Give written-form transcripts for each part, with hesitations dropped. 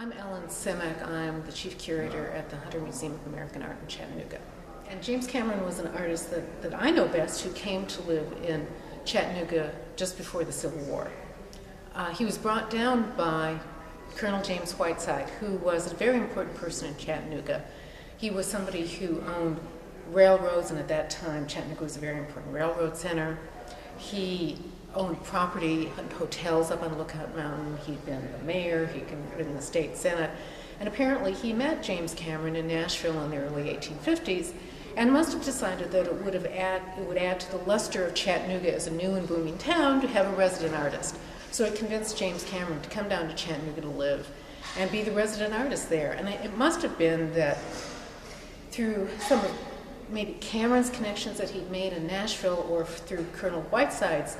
I'm Ellen Simak. I'm the chief curator at the Hunter Museum of American Art in Chattanooga. And James Cameron was an artist that I know best who came to live in Chattanooga just before the Civil War. He was brought down by Colonel James Whiteside, who was a very important person in Chattanooga. He was somebody who owned railroads, and at that time Chattanooga was a very important railroad center. He owned property and hotels up on Lookout Mountain. He'd been the mayor, he'd been in the state senate, and apparently he met James Cameron in Nashville in the early 1850s and must have decided that it would add to the luster of Chattanooga as a new and booming town to have a resident artist. So it convinced James Cameron to come down to Chattanooga to live and be the resident artist there. And it must have been that through some of maybe Cameron's connections that he'd made in Nashville, or through Colonel Whiteside's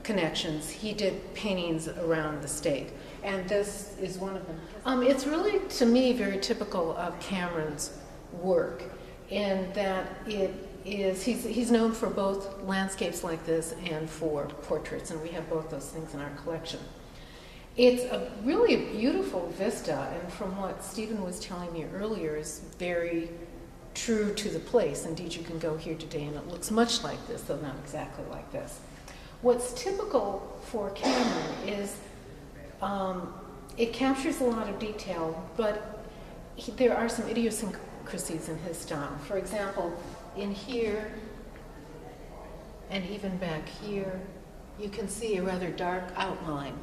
connections, he did paintings around the state. And this is one of them. It's really, to me, very typical of Cameron's work in that he's known for both landscapes like this and for portraits, and we have both those things in our collection. It's really a beautiful vista, and from what Stephen was telling me earlier, is very true to the place. Indeed, you can go here today and it looks much like this, though not exactly like this. What's typical for Cameron is it captures a lot of detail, but there are some idiosyncrasies in his style. For example, in here and even back here, you can see a rather dark outline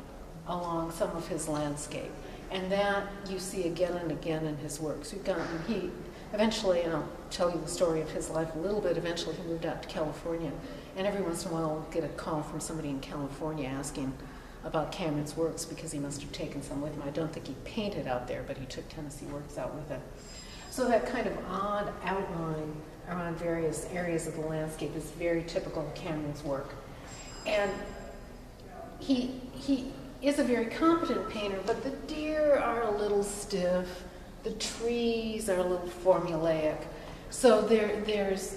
along some of his landscape, and that you see again and again in his works. He eventually, and I'll tell you the story of his life a little bit, eventually he moved out to California, and every once in a while I'll get a call from somebody in California asking about Cameron's works, because he must have taken some with him. I don't think he painted out there, but he took Tennessee works out with him. So that kind of odd outline around various areas of the landscape is very typical of Cameron's work. And he is a very competent painter, but the deer are a little stiff, the trees are a little formulaic. So there's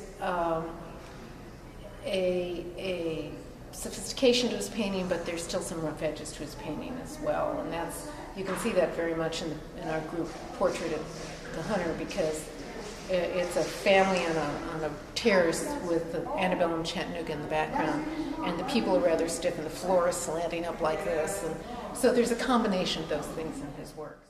a sophistication to his painting, but there's still some rough edges to his painting as well. And you can see that very much in our group portrait of the Hunter, because it's a family on a terrace with the antebellum Chattanooga in the background, and the people are rather stiff, and the floor is slanting up like this. And so there's a combination of those things in his works.